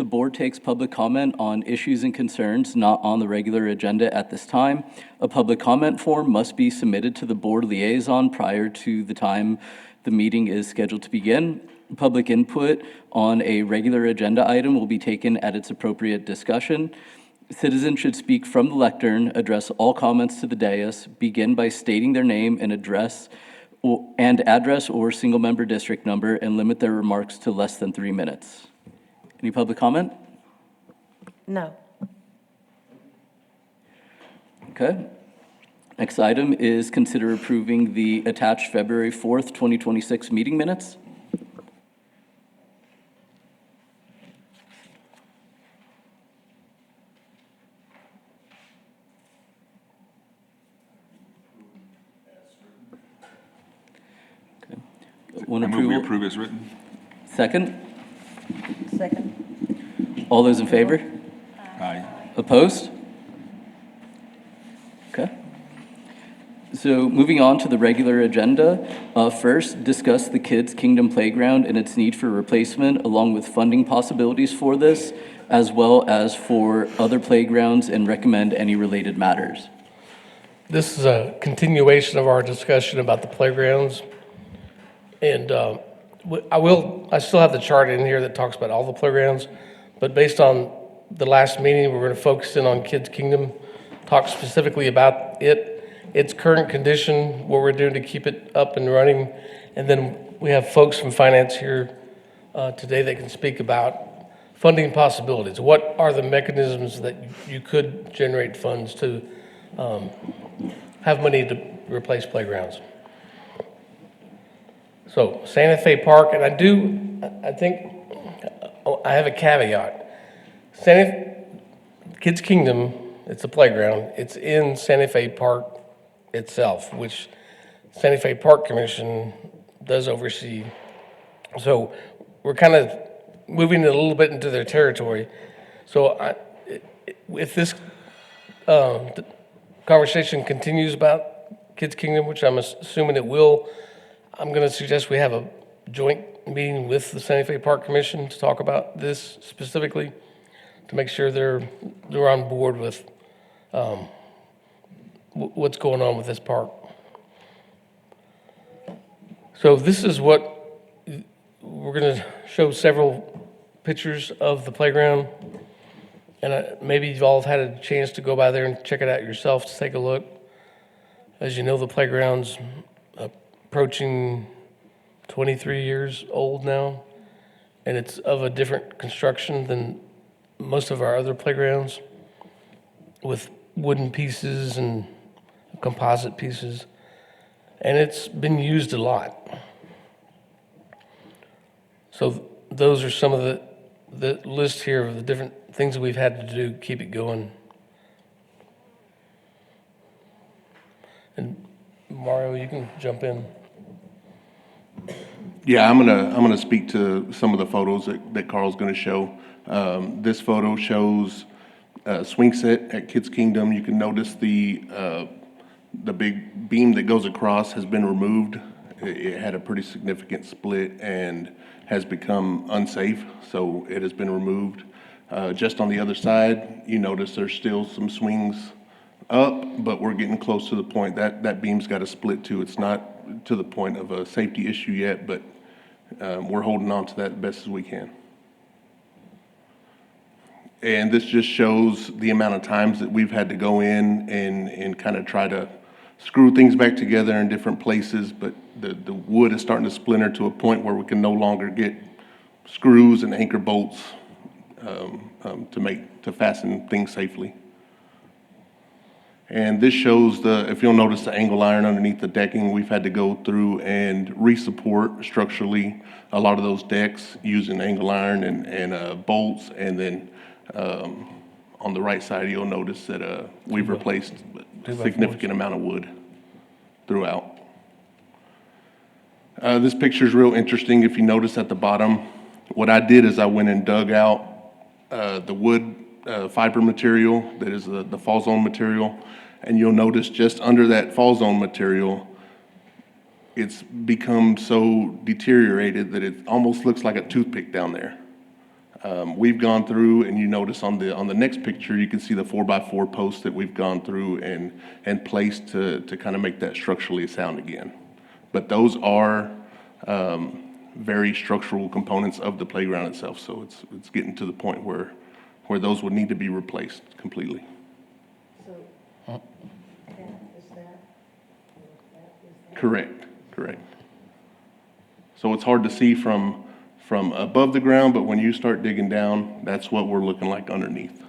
The board takes public comment on issues and concerns not on the regular agenda at this time. A public comment form must be submitted to the board liaison prior to the time the meeting is scheduled to begin. Public input on a regular agenda item will be taken at its appropriate discussion. Citizens should speak from the lectern, address all comments to the dais, begin by stating their name and address or single-member district number, and limit their remarks to less than 3 minutes. Any public comment? No. Okay. Next item is consider approving the attached February 4th, 2026 meeting minutes. I move we approve as written. Second? Second. All those in favor? Aye. Opposed? Okay. So moving on to the regular agenda, first, discuss the Kids Kingdom Playground and its need for replacement, along with funding possibilities for this, as well as for other playgrounds, and recommend any related matters. This is a continuation of our discussion about the playgrounds. And I still have the chart in here that talks about all the playgrounds, but based on the last meeting, we're going to focus in on Kids Kingdom, talk specifically about its current condition, what we're doing to keep it up and running. And then we have folks from finance here today that can speak about funding possibilities. What are the mechanisms that you could generate funds to have money to replace playgrounds? So Santa Fe Park, and I think I have a caveat. Kids Kingdom, it's a playground. It's in Santa Fe Park itself, which Santa Fe Park Commission does oversee. So we're kind of moving it a little bit into their territory. So if this conversation continues about Kids Kingdom, which I'm assuming it will, I'm going to suggest we have a joint meeting with the Santa Fe Park Commission to talk about this specifically, to make sure they're on board with what's going on with this park. So this is what we're going to show several pictures of the playground, and maybe you've all had a chance to go by there and check it out yourself to take a look. As you know, the playground's approaching 23 years old now, and it's of a different construction than most of our other playgrounds, with wooden pieces and composite pieces, and it's been used a lot. So those are some of the list here of the different things that we've had to do to keep it going. And Mario, you can jump in. Yeah, I'm gonna speak to some of the photos that Carl's gonna show. This photo shows a swing set at Kids Kingdom. You can notice the big beam that goes across has been removed. It had a pretty significant split and has become unsafe, so it has been removed. Just on the other side, you notice there's still some swings up, but we're getting close to the point that beam's got a split too. It's not to the point of a safety issue yet, but we're holding on to that as best as we can. And this just shows the amount of times that we've had to go in and kind of try to screw things back together in different places, but the wood is starting to splinter to a point where we can no longer get screws and anchor bolts to fasten things safely. And this shows if you'll notice the angle iron underneath the decking, we've had to go through and re-support structurally a lot of those decks using angle iron and bolts. And then on the right side, you'll notice that we've replaced a significant amount of wood throughout. This picture is real interesting. If you notice at the bottom, what I did is I went and dug out the wood fiber material that is the fall zone material, and you'll notice just under that fall zone material, it's become so deteriorated that it almost looks like a toothpick down there. We've gone through, and you notice on the next picture, you can see the 4x4 posts that we've gone through and placed to kind of make that structurally sound again. But those are very structural components of the playground itself, so it's getting to the point where those would need to be replaced completely. Correct. So it's hard to see from above the ground, but when you start digging down, that's what we're looking like underneath.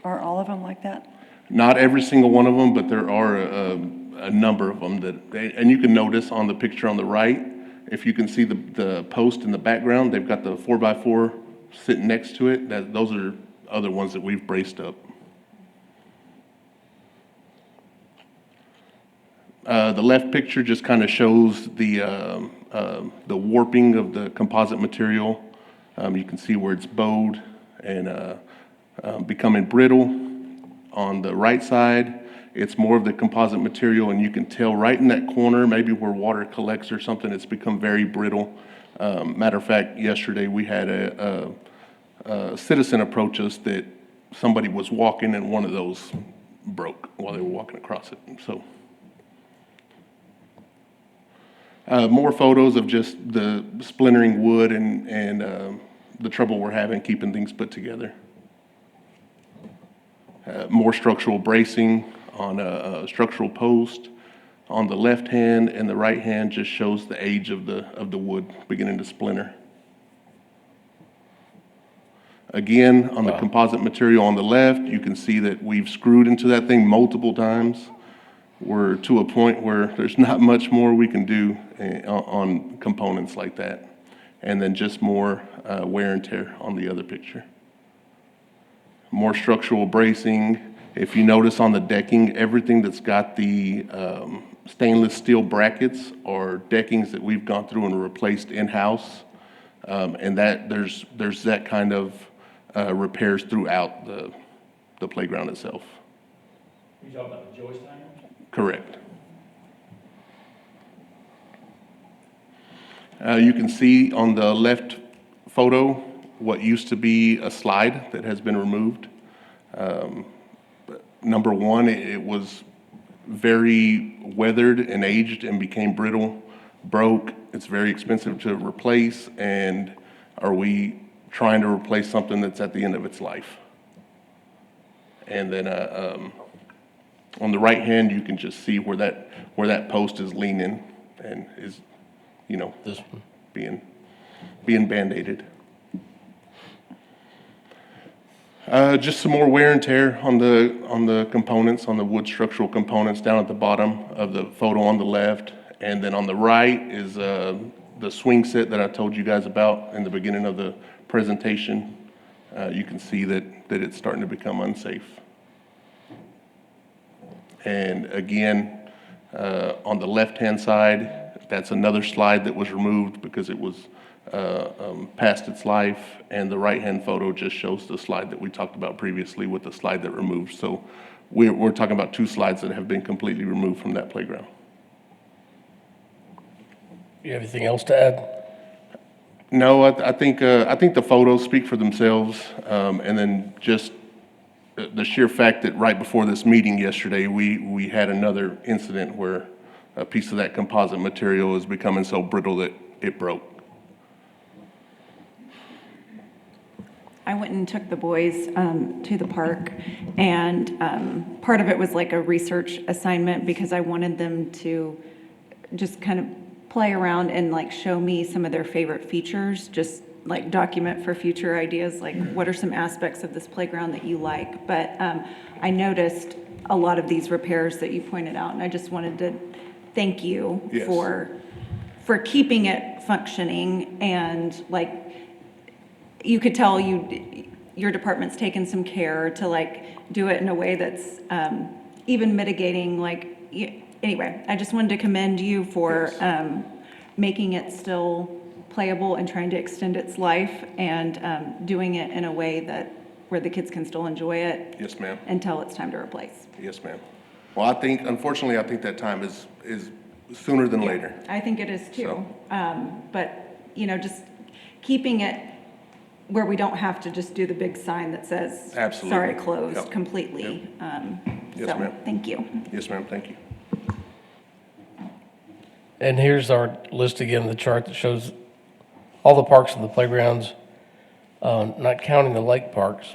Are all of them like that? Not every single one of them, but there are a number of them and you can notice on the picture on the right, if you can see the post in the background, they've got the 4x4 sitting next to it. Those are other ones that we've braced up. The left picture just kind of shows the warping of the composite material. You can see where it's bowed and becoming brittle. On the right side, it's more of the composite material, and you can tell right in that corner, maybe where water collects or something, it's become very brittle. Matter of fact, yesterday we had a citizen approach us that somebody was walking and one of those broke while they were walking across it. So more photos of just the splintering wood and the trouble we're having keeping things put together. More structural bracing on a structural post on the left hand, and the right hand just shows the age of the wood beginning to splinter. Again, on the composite material on the left, you can see that we've screwed into that thing multiple times. We're to a point where there's not much more we can do on components like that. And then just more wear and tear on the other picture. More structural bracing. If you notice on the decking, everything that's got the stainless steel brackets are deckings that we've gone through and replaced in-house. And that there's that kind of repairs throughout the playground itself. You talking about the joist hangers? Correct. You can see on the left photo what used to be a slide that has been removed. Number one, it was very weathered and aged and became brittle, broke. It's very expensive to replace, and are we trying to replace something that's at the end of its life? And then on the right hand, you can just see where that post is leaning and is, This one. being band-aided. Just some more wear and tear on the components, on the wood structural components down at the bottom of the photo on the left. And then on the right is the swing set that I told you guys about in the beginning of the presentation. You can see that it's starting to become unsafe. And again, on the left-hand side, that's another slide that was removed because it was past its life, and the right-hand photo just shows the slide that we talked about previously with the slide that removed. So we're talking about two slides that have been completely removed from that playground. You have anything else to add? No, I think the photos speak for themselves, and then just the sheer fact that right before this meeting yesterday, we had another incident where a piece of that composite material is becoming so brittle that it broke. I went and took the boys to the park, and part of it was like a research assignment because I wanted them to just kind of play around and like show me some of their favorite features, just like document for future ideas, like what are some aspects of this playground that you like. But I noticed a lot of these repairs that you pointed out, and I just wanted to thank you Yes. for keeping it functioning, and like you could tell your department's taken some care to like do it in a way that's even mitigating anyway, I just wanted to commend you for making it still playable and trying to extend its life, and doing it in a way where the kids can still enjoy it. Yes, ma'am. Until it's time to replace. Yes, ma'am. Well, unfortunately, I think that time is sooner than later. I think it is too. So. But just keeping it where we don't have to just do the big sign that says, Absolutely. sorry, closed Yep. completely. Yes, So, ma'am. thank you. Yes, ma'am, thank you. And here's our list again, the chart that shows all the parks and the playgrounds, not counting the lake parks,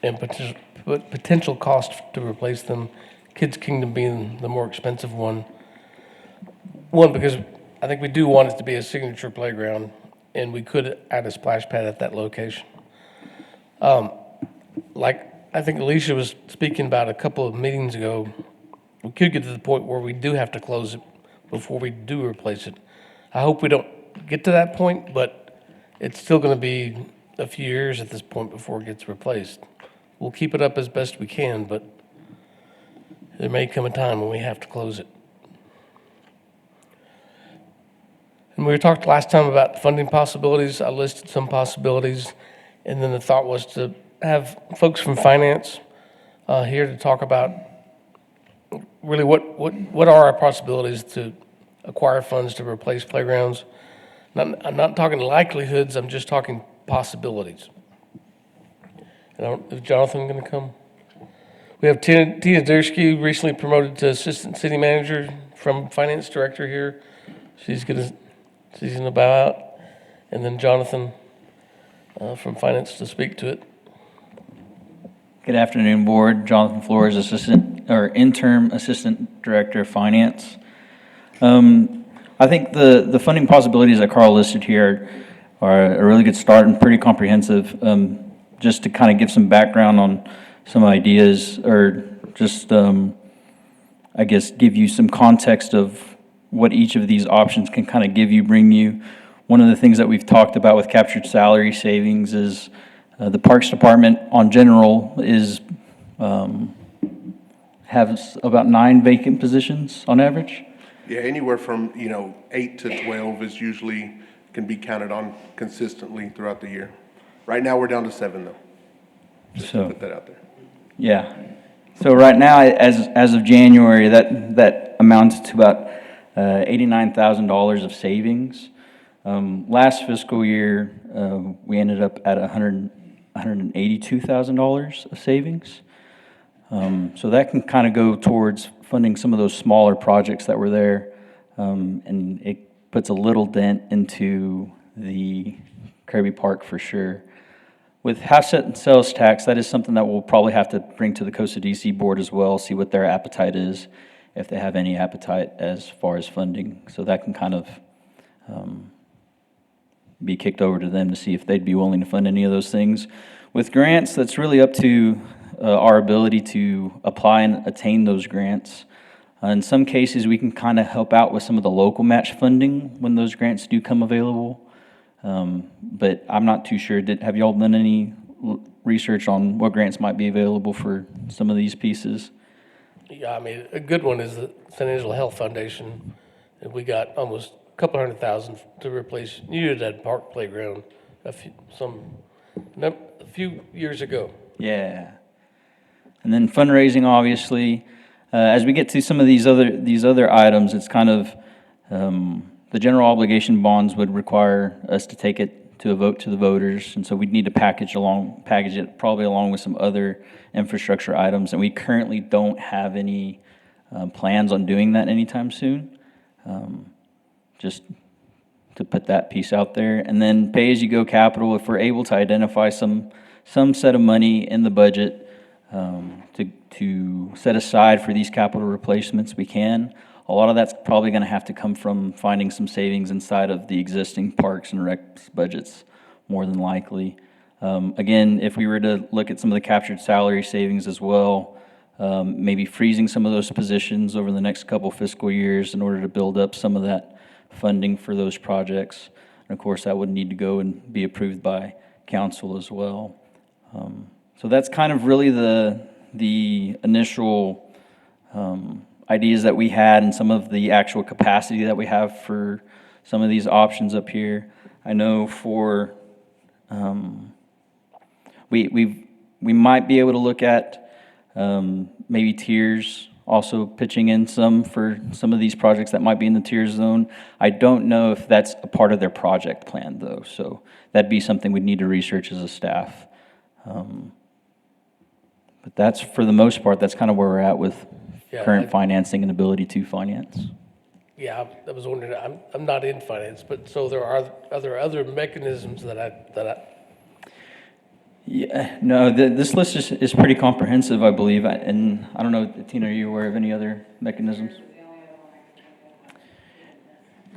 and potential cost to replace them, Kids Kingdom being the more expensive one. One, because I think we do want it to be a signature playground, and we could add a splash pad at that location. Like I think Alicia was speaking about a couple of meetings ago, we could get to the point where we do have to close it before we do replace it. I hope we don't get to that point, but it's still going to be a few years at this point before it gets replaced. We'll keep it up as best we can, but there may come a time when we have to close it. And we talked last time about funding possibilities. I listed some possibilities, and then the thought was to have folks from finance here to talk about really what are our possibilities to acquire funds to replace playgrounds. I'm not talking likelihoods, I'm just talking possibilities. And is Jonathan going to come? We have Tina Dersky, recently promoted to Assistant City Manager from Finance Director here. She's going to bow out. And then Jonathan from Finance to speak to it. Good afternoon, Board. Jonathan Flores, Interim Assistant Director of Finance. I think the funding possibilities that Carl listed here are a really good start and pretty comprehensive. Just to kind of give some background on some ideas, or just, I guess, give you some context of what each of these options can kind of bring you. One of the things that we've talked about with captured salary savings is the Parks Department on general has about 9 vacant positions on average. Yeah, anywhere from, 8 to 12 is usually, can be counted on consistently throughout the year. Right now, we're down to 7, though. Just to put that out there. Yeah. So right now, as of January, that amounts to about $89,000 of savings. Last fiscal year, we ended up at $182,000 of savings. So that can kind of go towards funding some of those smaller projects that were there, and it puts a little dent into the Kirby Park for sure. With half-cent and sales tax, that is something that we'll probably have to bring to the Costa DC Board as well, see what their appetite is, if they have any appetite as far as funding. So that can kind of be kicked over to them to see if they'd be willing to fund any of those things. With grants, that's really up to our ability to apply and attain those grants. In some cases, we can kind of help out with some of the local match funding when those grants do come available. But I'm not too sure. Have y'all done any research on what grants might be available for some of these pieces? Yeah, I mean, a good one is the San Angelo Health Foundation. And we got almost a couple $100,000 to replace Unidad Park Playground a few years ago. Yeah. And then fundraising, obviously. As we get to some of these other items, it's kind of the general obligation bonds would require us to take it to a vote to the voters, and so we'd need to package it probably along with some other infrastructure items, and we currently don't have any plans on doing that anytime soon. Just to put that piece out there. And then pay-as-you-go capital, if we're able to identify some set of money in the budget to set aside for these capital replacements, we can. A lot of that's probably going to have to come from finding some savings inside of the existing parks and recs budgets, more than likely. Again, if we were to look at some of the captured salary savings as well, maybe freezing some of those positions over the next couple fiscal years in order to build up some of that funding for those projects. And of course, that would need to go and be approved by council as well. So that's kind of really the initial ideas that we had and some of the actual capacity that we have for some of these options up here. I know for we might be able to look at maybe tiers also pitching in some for some of these projects that might be in the tier zone. I don't know if that's a part of their project plan, though, so that'd be something we'd need to research as a staff. But that's, for the most part, that's kind of where we're at with Yeah, current financing and ability to finance. Yeah, I was wondering, I'm not in finance, but so are there other mechanisms that I, Yeah, no, this list is pretty comprehensive, I believe, and I don't know, Tina, are you aware of any other mechanisms?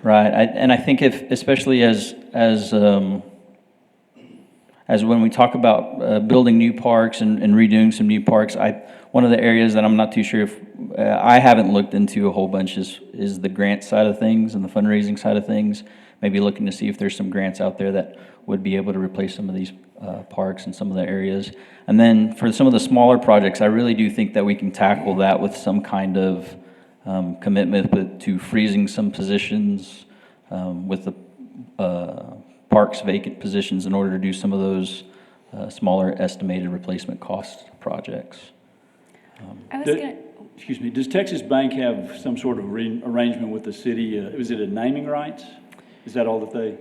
Right, and I think if, especially as when we talk about building new parks and redoing some new parks, one of the areas that I'm not too sure if, I haven't looked into a whole bunch is the grant side of things and the fundraising side of things. Maybe looking to see if there's some grants out there that would be able to replace some of these parks in some of the areas. And then for some of the smaller projects, I really do think that we can tackle that with some kind of commitment to freezing some positions with the parks vacant positions in order to do some of those smaller estimated replacement cost projects. I was The- gonna, Excuse me, does Texas Bank have some sort of arrangement with the city? Was it a naming rights? Is that all that they?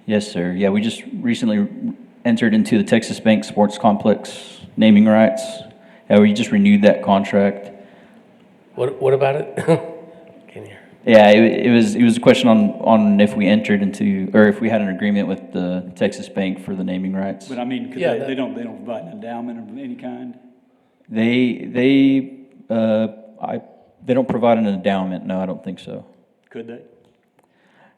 Yes, sir. Yeah, we just recently entered into the Texas Bank Sports Complex naming rights. We just renewed that contract. what about it? Can you? Yeah, it was a question on if we entered into, or if we had an agreement with the Texas Bank for the naming rights. But I mean, 'cause Yeah, they don't provide an endowment of any kind? They don't provide an endowment. No, I don't think so. Could they?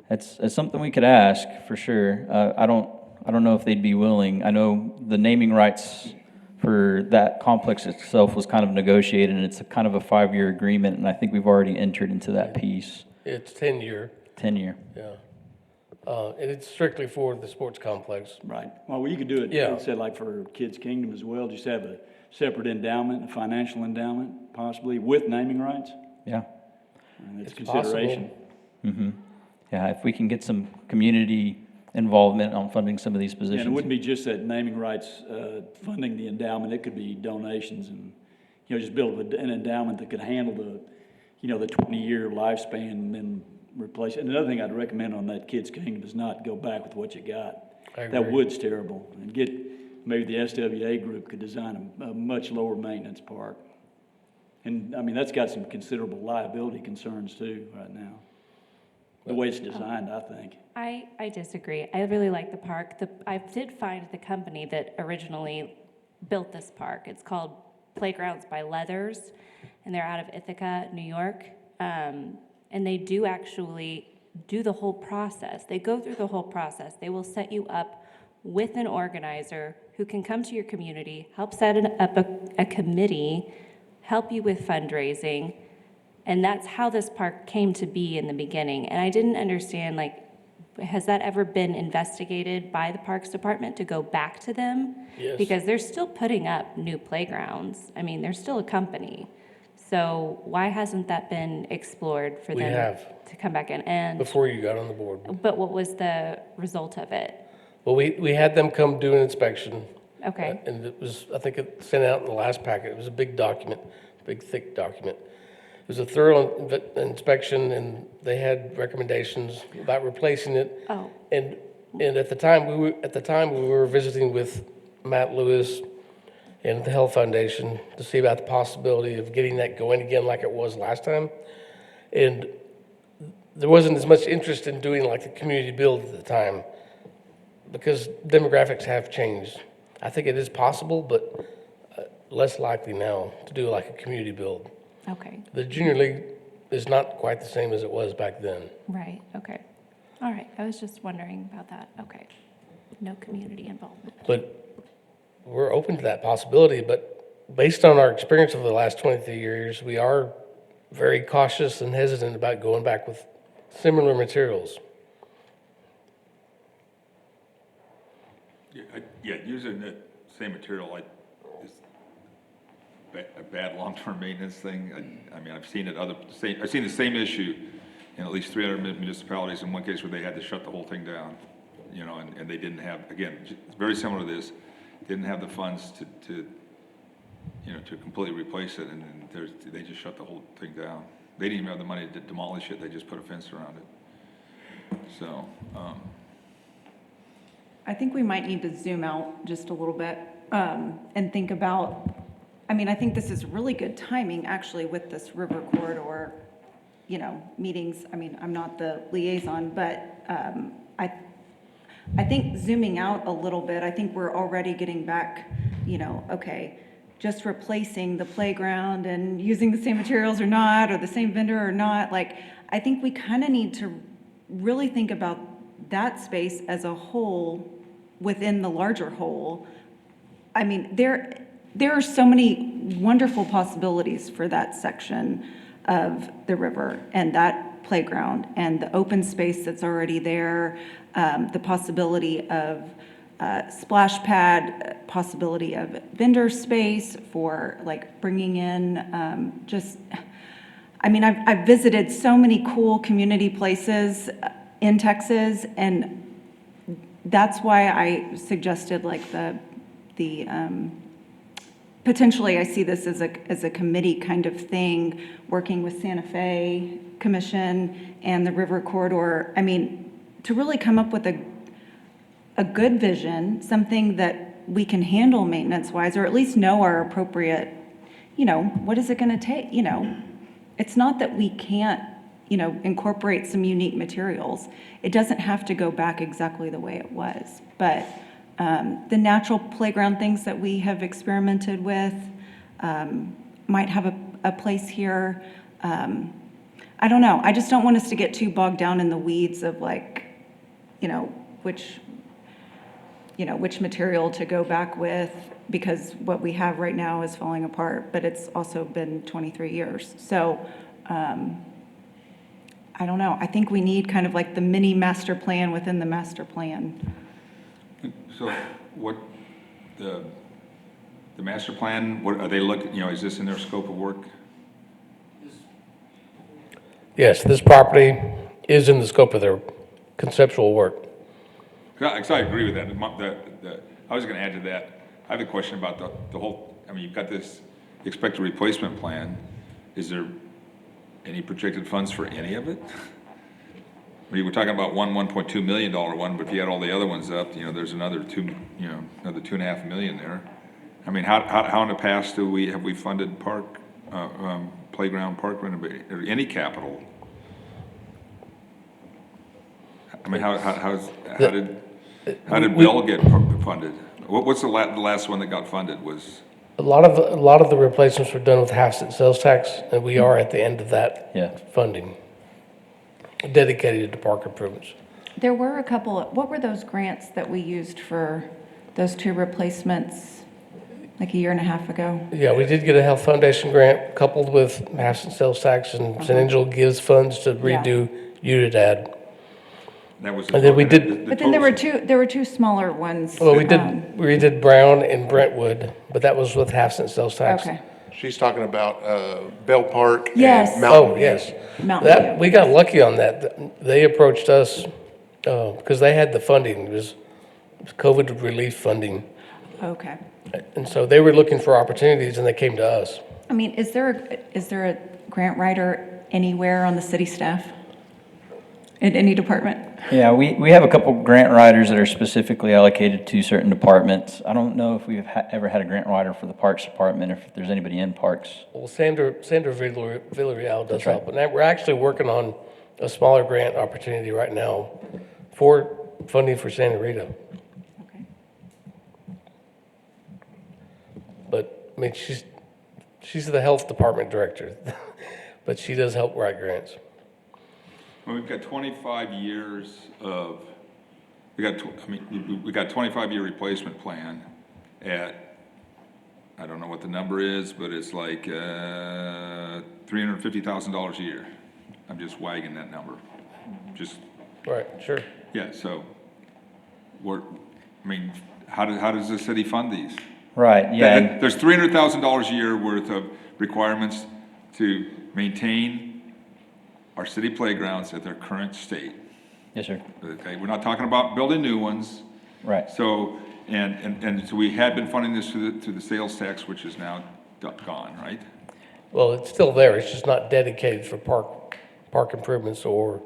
That's something we could ask for sure. I don't know if they'd be willing. I know the naming rights for that complex itself was kind of negotiated, and it's a kind of a 5-year agreement, and I think we've already entered into that piece. It's 10-year, 10-year. yeah. And it's strictly for the sports complex. Right. Well, you could do it, Yeah. like I said, like for Kids Kingdom as well, just have a separate endowment, a financial endowment, possibly with naming rights. Yeah. And it's It's possible. consideration. Yeah, if we can get some community involvement on funding some of these And positions. it wouldn't be just that naming rights, funding the endowment, it could be donations and, just build an endowment that could handle the 20-year lifespan and then replace it. And another thing I'd recommend on that Kids Kingdom is not go back with what you got. I That agree. wood's terrible. And maybe the SWA group could design a much lower maintenance park. And, I mean, that's got some considerable liability concerns too, right now. The way it's designed, I think. I disagree. I really like the park. I did find the company that originally built this park. It's called Playgrounds by Leathers, and they're out of Ithaca, New York. And they do actually do the whole process. They go through the whole process. They will set you up with an organizer who can come to your community, help set up a committee, help you with fundraising. And that's how this park came to be in the beginning. And I didn't understand, has that ever been investigated by the Parks Department to go back to them? Yes. Because they're still putting up new playgrounds. I mean, they're still a company. So why hasn't that been explored for We them have. to come back in? And, Before you got on the board. but what was the result of it? Well, we had them come do an inspection. Okay. And it was, I think it sent out in the last packet. It was a big document, big thick document. It was a thorough inspection, and they had recommendations about replacing it. Oh. And at the time we were visiting with Matt Lewis and the Health Foundation to see about the possibility of getting that going again like it was last time. And there wasn't as much interest in doing like the community build at the time because demographics have changed. I think it is possible, but less likely now to do like a community build. Okay. The junior league is not quite the same as it was back then. Right. Okay. All right. I was just wondering about that. Okay. No community involvement. But we're open to that possibility, but based on our experience over the last 23 years, we are very cautious and hesitant about going back with similar materials. Yeah, using the same material is a bad long-term maintenance thing. I mean, I've seen I've seen the same issue in at least 300 municipalities, in one case where they had to shut the whole thing down, and they didn't have, again, it's very similar to this, didn't have the funds to you know, to completely replace it, and then they just shut the whole thing down. They didn't even have the money to demolish it, they just put a fence around it. So, I think we might need to zoom out just a little bit and think about, I mean, I think this is really good timing, actually, with this river corridor, you know, meetings. I mean, I'm not the liaison, but I think zooming out a little bit, I think we're already getting back, you know, okay, just replacing the playground and using the same materials or not, or the same vendor or not. Like, I think we kind of need to really think about that space as a whole within the larger whole. I mean, there are so many wonderful possibilities for that section of the river and that playground and the open space that's already there, the possibility of splash pad, possibility of vendor space for like bringing in just, I mean, I've visited so many cool community places in Texas, and that's why I suggested like the potentially I see this as a committee kind of thing, working with Santa Fe Commission and the River Corridor. I mean, to really come up with a good vision, something that we can handle maintenance-wise, or at least know our appropriate, you know, what is it gonna take, you know? It's not that we can't, you know, incorporate some unique materials. It doesn't have to go back exactly the way it was. But the natural playground things that we have experimented with might have a place here. I don't know. I just don't want us to get too bogged down in the weeds of like, you know, which material to go back with, because what we have right now is falling apart, but it's also been 23 years. So I don't know. I think we need kind of like the mini master plan within the master plan. so what, the master plan, what are they looking, you know, is this in their scope of work? Yes, this property is in the scope of their conceptual work. Because I agree with that. I was going to add to that. I have a question about the whole, I mean, you've got this expected replacement plan. Is there any projected funds for any of it? I mean, we're talking about $1.2 million one, but if you add all the other ones up, you know, there's another another $2.5 million there. I mean, how in the past have we funded playground park renovation, or any capital? I mean, how did Bell get funded? What's the last one that got funded was? A lot of the replacements were done with half-cent sales tax, and we are at the end of that funding, dedicated to park improvements. There were a couple, what were those grants that we used for those two replacements like a year and a half ago? Yeah, we did get a health foundation grant coupled with half-cent sales tax, and San Angelo gives funds to redo Unidad. That was. And then we did. But then there were two smaller ones. Well, we did Brown and Brentwood, but that was with half-cent sales tax. Okay. She's talking about Bell Park Yes. and Mountain Oh, View. yes. Mountain View. We got lucky on that. They approached us because they had the funding. It was COVID relief funding. Okay. And so they were looking for opportunities, and they came to us. I mean, is there a grant writer anywhere on the city staff? In any department? Yeah, we have a couple grant writers that are specifically allocated to certain departments. I don't know if we've ever had a grant writer for the Parks Department, if there's anybody in Parks. Well, Sandra Villarreal does right. help. And we're actually working on a smaller grant opportunity right now for funding for Santa Rita. Okay. But, I mean, she's the health department director, but she does help write grants. Well, we've got 25 years of, we got 25-year replacement plan at, I don't know what the number is, but it's like $350,000 a year. I'm just wagging that number. Just, Right, sure. yeah, so how does the city fund these? Right, yeah. There's $300,000 a year worth of requirements to maintain our city playgrounds at their current state. Yes, sir. Okay, we're not talking about building new ones. Right. So, and so we had been funding this through the sales tax, which is now gone, right? Well, it's still there, it's just not dedicated for park improvements or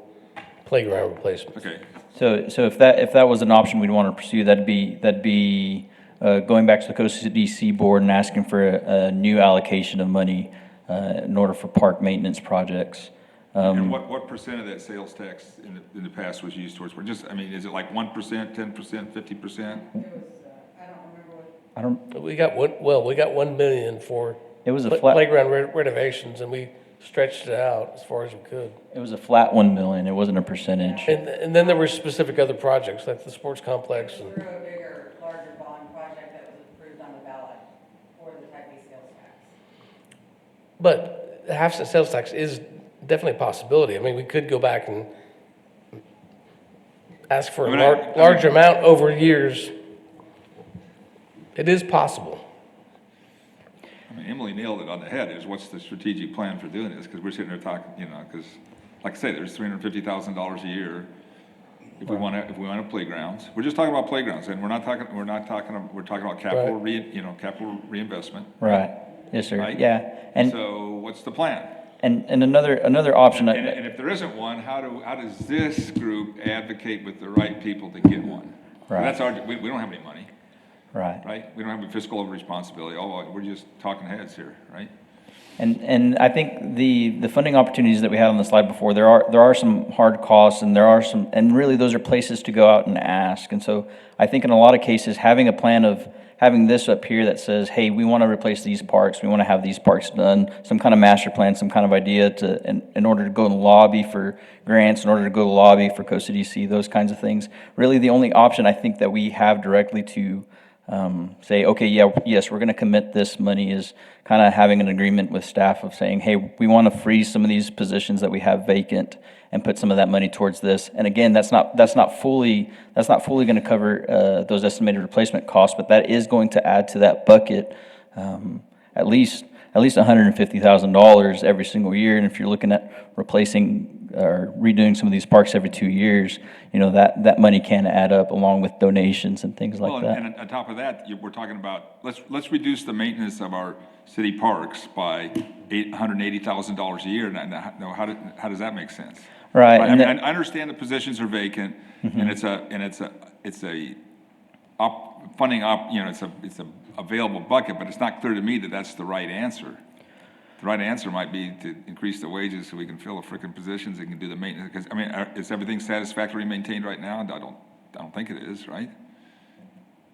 playground replacements. Okay, So if that was an option we'd want to pursue, that'd be going back to the Coast DC board and asking for a new allocation of money in order for park maintenance projects. and what percent of that sales tax in the past was used towards, just, I mean, is it like 1%, 10%, 50%? I don't, We got 1 million for it was a flat, playground renovations, and we stretched it out as far as we could. it was a flat 1 million, it wasn't a percentage. And then there were specific other projects, like the sports complex and. Through a bigger, larger bond project that was approved on the ballot for the type B sales tax. But the half-cent sales tax is definitely a possibility. I mean, we could go back and ask for I mean, a large amount over years. It is possible. I mean, Emily nailed it on the head, is what's the strategic plan for doing this? Because we're sitting there talking, because, like I say, there's $350,000 a year if we want to playgrounds. We're just talking about playgrounds, and we're talking about capital capital reinvestment. Right, yes, sir, Right? yeah. And So what's the plan? another option. And if there isn't one, how does this group advocate with the right people to get one? Right. That's we don't have any money, Right. right? We don't have a fiscal responsibility. We're just talking heads here, right? And I think the funding opportunities that we had on the slide before, there are some hard costs, and there are some, and really those are places to go out and ask. And so I think in a lot of cases, having a plan of having this up here that says, hey, we want to replace these parks, we want to have these parks done, some kind of master plan, some kind of idea in order to go and lobby for grants, in order to go lobby for Coast DC, those kinds of things. Really, the only option I think that we have directly to say, okay, yes, we're going to commit this money is kind of having an agreement with staff of saying, hey, we want to freeze some of these positions that we have vacant and put some of that money towards this. And again, that's not fully going to cover those estimated replacement costs, but that is going to add to that bucket at least $150,000 every single year. And if you're looking at replacing or redoing some of these parks every 2 years, that money can add up along with donations and things like that. And on top of that, we're talking about, let's reduce the maintenance of our city parks by $180,000 a year. Now, how does that make sense? Right. I And mean, I understand the positions are vacant, and it's a available bucket, but it's not clear to me that that's the right answer. The right answer might be to increase the wages so we can fill the frickin' positions and can do the maintenance. Because, I mean, is everything satisfactorily maintained right now? I don't think it is, right?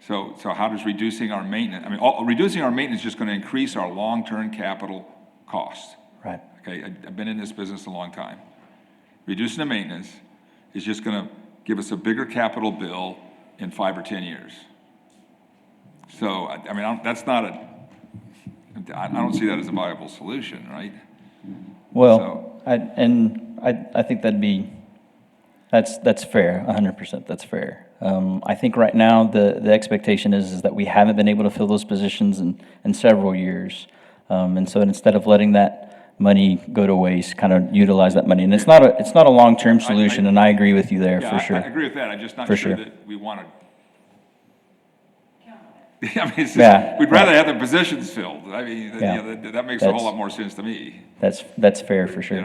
So how does reducing our maintenance, reducing our maintenance is just gonna increase our long-term capital costs. Right. Okay, I've been in this business a long time. Reducing the maintenance is just gonna give us a bigger capital bill in 5 or 10 years. So, I don't see that as a viable solution, right? Well, I think that's fair, 100%, that's fair. I think right now, the expectation is that we haven't been able to fill those positions in several years. And so instead of letting that money go to waste, kind of utilize that money. And it's not a long-term solution, and I agree with you there, for sure. I agree with that, I'm just not For sure sure. that we want to. We'd rather have the positions filled. I mean, that makes a whole lot more sense to me, That's fair, for sure.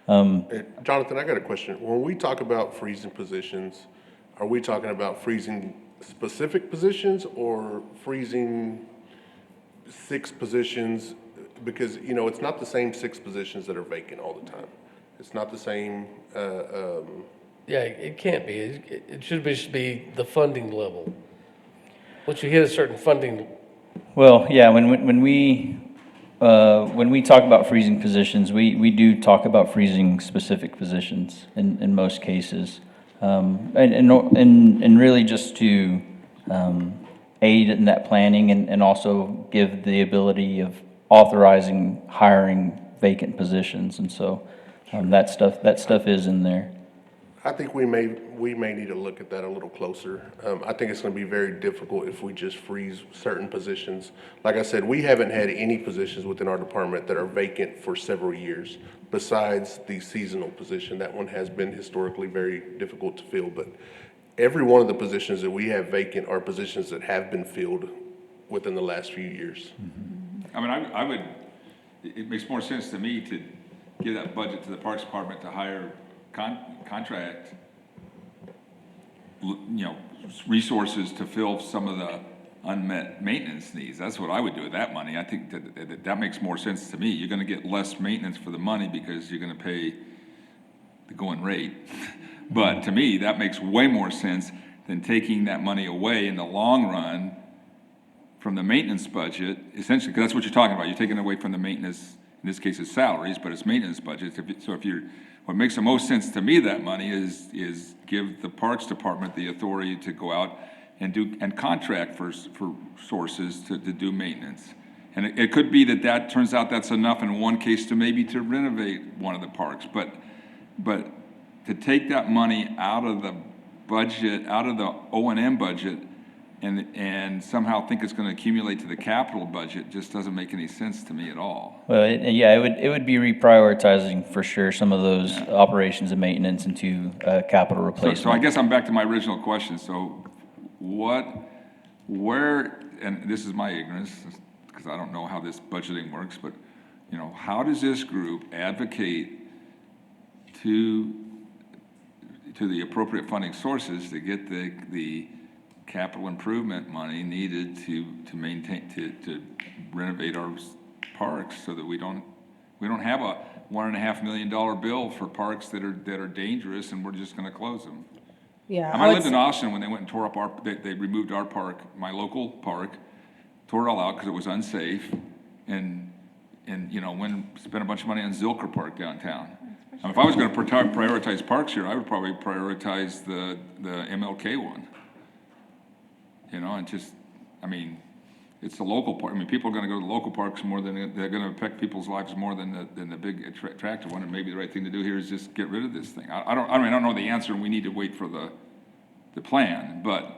Jonathan, I got a question. When we talk about freezing positions, are we talking about freezing specific positions or freezing 6 positions? Because, it's not the same 6 positions that are vacant all the time. It's not the same, Yeah, it can't be. It should just be the funding level. Once you hit a certain funding, Well, yeah, when we talk about freezing positions, we do talk about freezing specific positions in most cases. And really just to aid in that planning and also give the ability of authorizing hiring vacant positions. And so that stuff is in there. I think we may need to look at that a little closer. I think it's gonna be very difficult if we just freeze certain positions. Like I said, we haven't had any positions within our department that are vacant for several years, besides the seasonal position. That one has been historically very difficult to fill, but every one of the positions that we have vacant are positions that have been filled within the last few years. I mean, I would, it makes more sense to me to give that budget to the Parks Department to hire contract, resources to fill some of the unmet maintenance needs. That's what I would do with that money. I think that makes more sense to me. You're gonna get less maintenance for the money because you're gonna pay the going rate. But to me, that makes way more sense than taking that money away in the long run from the maintenance budget, essentially, because that's what you're talking about. You're taking away from the maintenance, in this case it's salaries, but it's maintenance budgets. What makes the most sense to me, that money is give the Parks Department the authority to go out and contract for sources to do maintenance. And it could be that turns out that's enough in one case to maybe to renovate one of the parks, but to take that money out of the budget, out of the O&M budget, and somehow think it's going to accumulate to the capital budget just doesn't make any sense to me at all. Well, it would be reprioritizing for sure some of those operations and maintenance into capital replacement. So I guess I'm back to my original question. So where, and this is my ignorance, because I don't know how this budgeting works, but, how does this group advocate to the appropriate funding sources to get the capital improvement money needed to maintain, to renovate our parks so that we don't have a $1.5 million bill for parks that are dangerous and we're just going to close them. Yeah. I lived in Austin when they went and tore up they removed our park, my local park, tore it all out because it was unsafe, and spent a bunch of money on Zilker Park downtown. If I was going to prioritize parks here, I would probably prioritize the MLK one. And just, it's the local park. People are going to go to the local parks more than they're going to affect people's lives more than the big attractive one. And maybe the right thing to do here is just get rid of this thing. I don't know the answer, and we need to wait for the plan. But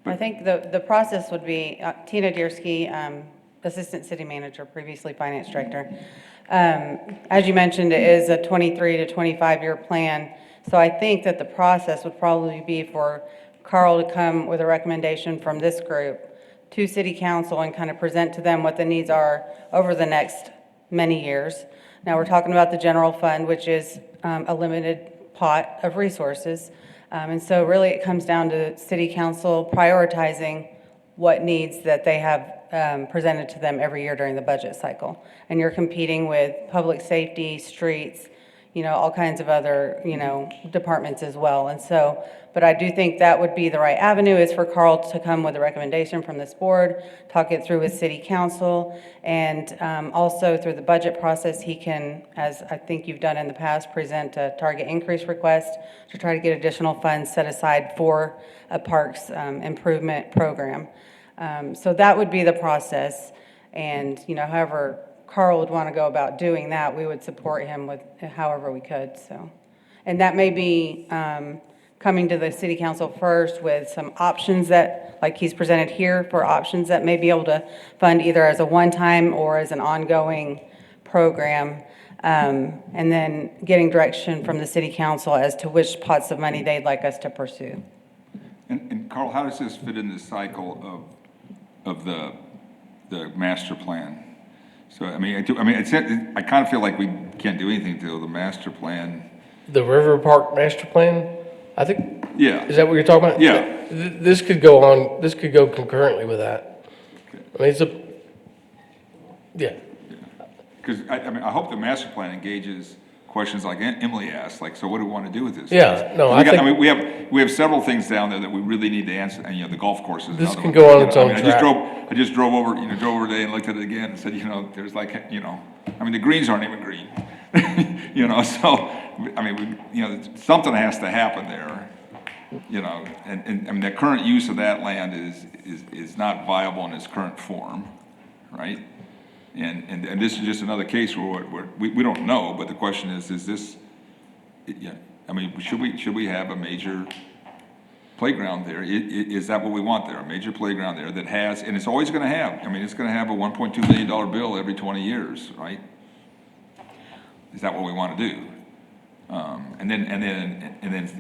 I think the process would be, Tina Diersky, Assistant City Manager, previously Finance Director. As you mentioned, it is a 23 to 25-year plan. So I think that the process would probably be for Carl to come with a recommendation from this group to City Council and kind of present to them what the needs are over the next many years. Now, we're talking about the general fund, which is a limited pot of resources. And so really it comes down to City Council prioritizing what needs that they have presented to them every year during the budget cycle. And you're competing with public safety, streets, all kinds of other, departments as well. And so, but I do think that would be the right avenue, is for Carl to come with a recommendation from this board, talk it through with City Council, and also through the budget process, he can, as I think you've done in the past, present a target increase request to try to get additional funds set aside for a parks improvement program. So that would be the process. And, however Carl would want to go about doing that, we would support him with however we could. So, and that may be coming to the City Council first with some options that, like he's presented here, for options that may be able to fund either as a one-time or as an ongoing program, and then getting direction from the City Council as to which pots of money they'd like us to pursue. And Carl, how does this fit in the cycle of the master plan? So, I kind of feel like we can't do anything until the master plan. The River Park Master Plan, I think. Yeah. Is that what you're talking about? Yeah. This could go on, this could go concurrently with that. Okay. Yeah. Because, I hope the master plan engages questions like Emily asked, like, so what do we want to do with this? Yeah, no, I think. We have several things down there that we really need to answer, and, the golf courses. This can go on its own track. I just drove over today and looked at it again and said, there's like, the greens aren't even green. So, something has to happen there, and the current use of that land is not viable in its current form, right? And this is just another case where we don't know, but the question is this, should we have a major playground there? Is that what we want there? A major playground there that has, and it's always going to have, it's going to have a $1.2 million bill every 20 years, right? Is that what we want to do? And then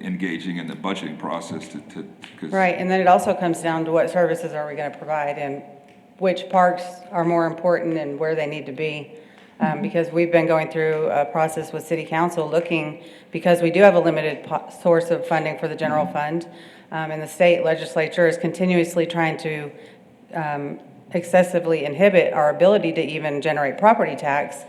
engaging in the budgeting process to Right, and then it also comes down to what services are we going to provide, and which parks are more important and where they need to be. Because we've been going through a process with city council looking, because we do have a limited source of funding for the general fund. And the state legislature is continuously trying to excessively inhibit our ability to even generate property tax.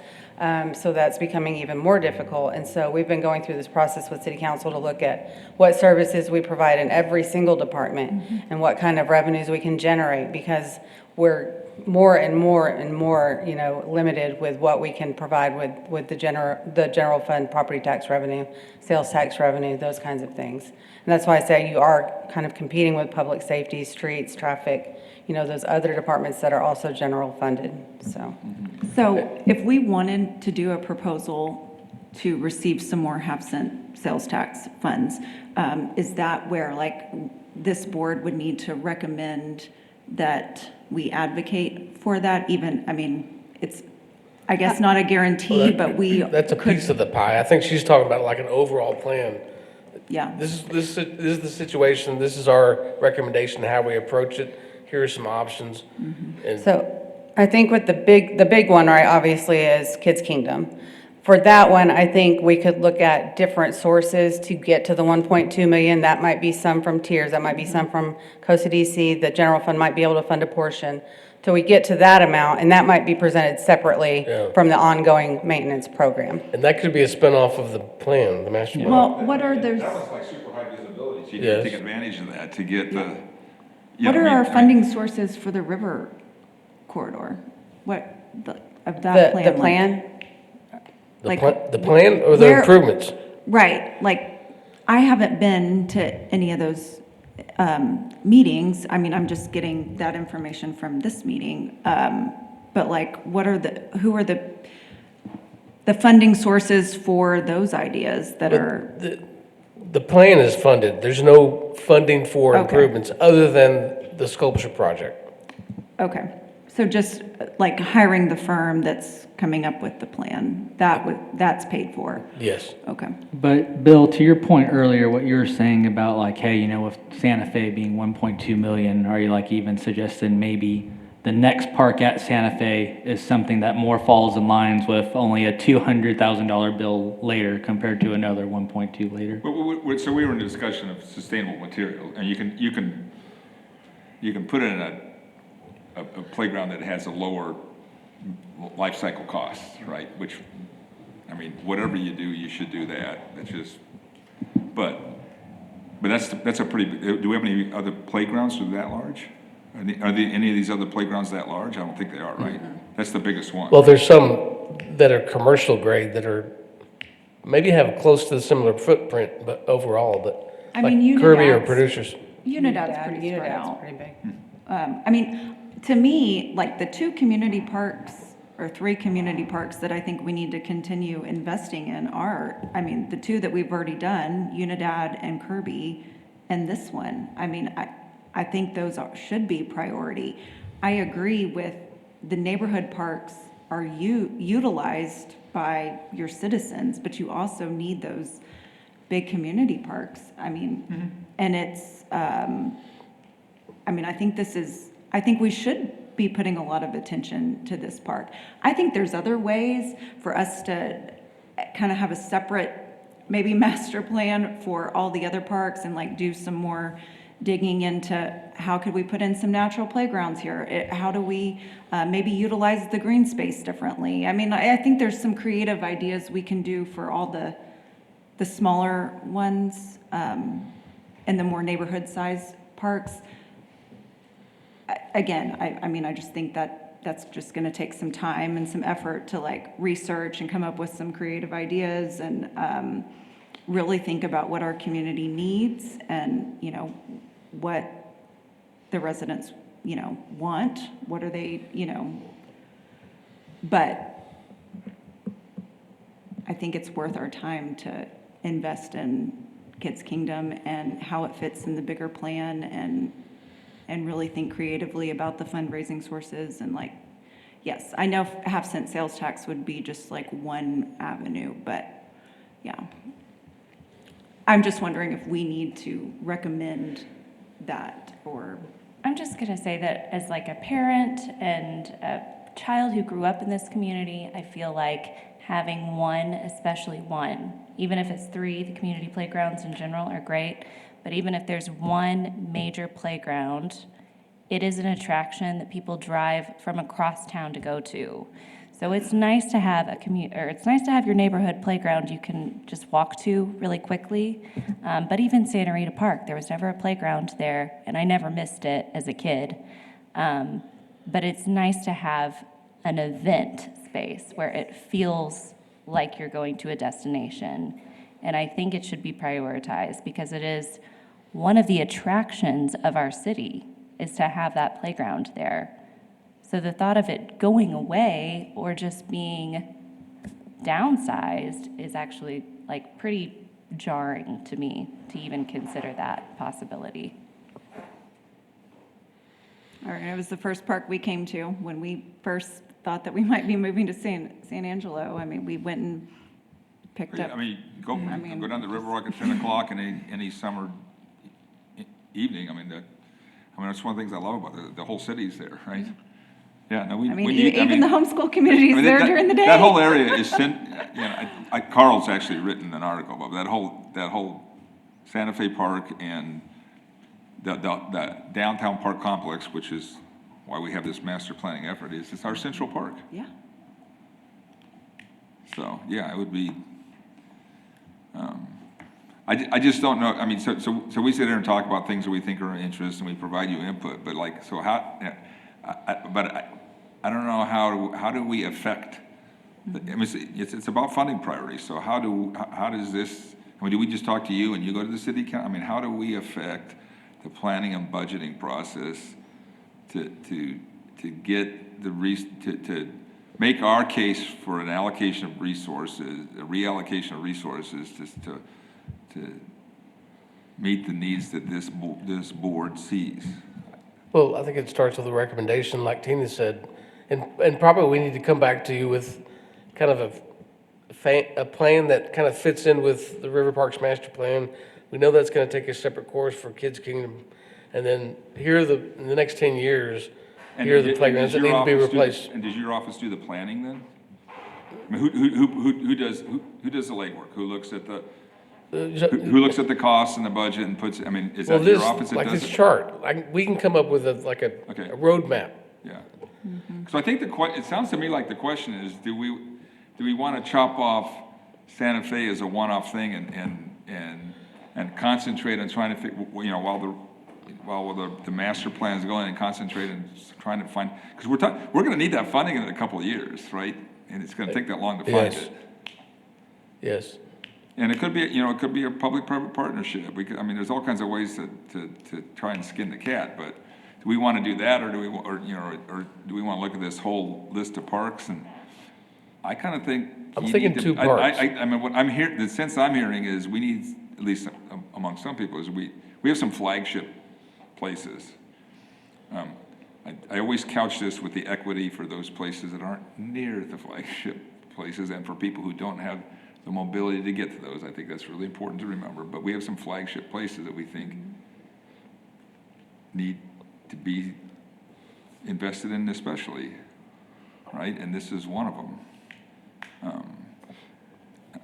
So that's becoming even more difficult. And so we've been going through this process with city council to look at what services we provide in every single department and what kind of revenues we can generate, because we're more and more and more, limited with what we can provide with the general fund, property tax revenue, sales tax revenue, those kinds of things. And that's why I say you are kind of competing with public safety, streets, traffic, those other departments that are also general funded, so. So if we wanted to do a proposal to receive some more half-cent sales tax funds, is that where, like, this board would need to recommend that we advocate for that? Even, I mean, it's, I guess, not a guarantee, but we. That's a piece of the pie. I think she's talking about like an overall plan. Yeah. This is the situation, this is our recommendation, how we approach it. Here are some options. And So I think with the big one, right, obviously is Kids Kingdom. For that one, I think we could look at different sources to get to the 1.2 million. That might be some from tiers, that might be some from Costa DC. The general fund might be able to fund a portion till we get to that amount, and that might be presented separately from the ongoing maintenance program. And that could be a spinoff of the plan, the master plan. Well, what are those, That looks like super high visibility, so you Yes. can take advantage of that to get the. what are our funding sources for the river corridor? Of that plan? The plan, like, The plan or the where- improvements? Right, like, I haven't been to any of those meetings. I mean, I'm just getting that information from this meeting. But like, who are the funding sources for those ideas that are? The plan is funded. There's no funding for Okay. improvements other than the sculpture project. Okay, so just like hiring the firm that's coming up with the plan, that's paid for? Yes. Okay. But Bill, to your point earlier, what you were saying about like, hey, with Santa Fe being 1.2 million, are you like even suggesting maybe the next park at Santa Fe is something that more falls in lines with only a $200,000 bill later compared to another 1.2 later? So we were in a discussion of sustainable material, and you can put it in a playground that has a lower life cycle cost, right? Which, I mean, whatever you do, you should do that. That's just, but that's a pretty, do we have any other playgrounds that are that large? Are any of these other playgrounds that large? I don't think they are, right? That's the biggest one. Well, there's some that are commercial grade that are, maybe have close to the similar footprint, but overall, but I like mean, Kirby or Unidad's- producers. Unidad's pretty spread Unidad's out. pretty big. I mean, to me, like the 2 community parks or 3 community parks that I think we need to continue investing in are, I mean, the 2 that we've already done, Unidad and Kirby, and this one. I mean, I think those should be priority. I agree with the neighborhood parks are utilized by your citizens, but you also need those big community parks. I mean, and it's, I mean, I think we should be putting a lot of attention to this park. I think there's other ways for us to kind of have a separate, maybe master plan for all the other parks and like do some more digging into how could we put in some natural playgrounds here? How do we maybe utilize the green space differently? I mean, I think there's some creative ideas we can do for all the smaller ones and the more neighborhood-sized parks. Again, I mean, I just think that's just going to take some time and some effort to like research and come up with some creative ideas and really think about what our community needs and, what the residents, want, what are they, but I think it's worth our time to invest in Kids Kingdom and how it fits in the bigger plan and really think creatively about the fundraising sources and like, yes, I know half-cent sales tax would be just like one avenue, but yeah. I'm just wondering if we need to recommend that or I'm just going to say that as like a parent and a child who grew up in this community, I feel like having one, especially one, even if it's 3, the community playgrounds in general are great, but even if there's one major playground, it is an attraction that people drive from across town to go to. So it's nice to have it's nice to have your neighborhood playground you can just walk to really quickly. But even Santa Rita Park, there was never a playground there, and I never missed it as a kid. But it's nice to have an event space where it feels like you're going to a destination. And I think it should be prioritized because it is one of the attractions of our city is to have that playground there. So the thought of it going away or just being downsized is actually like pretty jarring to me to even consider that possibility. All right, it was the first park we came to when we first thought that we might be moving to San Angelo. I mean, we went and picked up. I mean, go down the Riverwalk at 10 o'clock any summer evening. I mean, that's one of the things I love about the whole city's there, right? Yeah, no, we need. Even the homeschool community is there during the day. That whole area is, Carl's actually written an article about that whole Santa Fe Park and the downtown park complex, which is why we have this master planning effort, it's our central park. Yeah. So, yeah, it would be, I just don't know, I mean, so we sit there and talk about things that we think are of interest and we provide you input, but like, so how, I don't know how do we affect, I mean, it's about funding priorities, so how does this, I mean, do we just talk to you and you go to the city council? I mean, how do we affect the planning and budgeting process to get to make our case for an allocation of resources, a reallocation of resources to meet the needs that this board sees? Well, I think it starts with a recommendation, like Tina said, and probably we need to come back to you with kind of a plan that kind of fits in with the River Parks master plan. We know that's going to take a separate course for Kids Kingdom, and then in the next 10 years, here are the playgrounds that need to be replaced. And does your office do the planning then? I mean, who does the legwork? Who looks at the costs and the budget and puts? I mean, is that your office that like does this it? chart? We can come up with a roadmap. Yeah. So I think it sounds to me like the question is, do we want to chop off Santa Fe as a one-off thing and concentrate on trying to while the master plan is going and concentrate and trying to find, because we're going to need that funding in a couple of years, right? And it's going to take that long to find it. Yes. And it could be a public-private partnership. There's all kinds of ways to try and skin the cat, but do we want to do that, or do we want to look at this whole list of parks? And I kind of think I'm thinking 2 parks. I mean, what I'm hearing, the sense I'm hearing is we need, at least among some people, is we have some flagship places. I always couch this with the equity for those places that aren't near the flagship places, and for people who don't have the mobility to get to those. I think that's really important to remember. But we have some flagship places that we think need to be invested in especially, right? And this is one of them.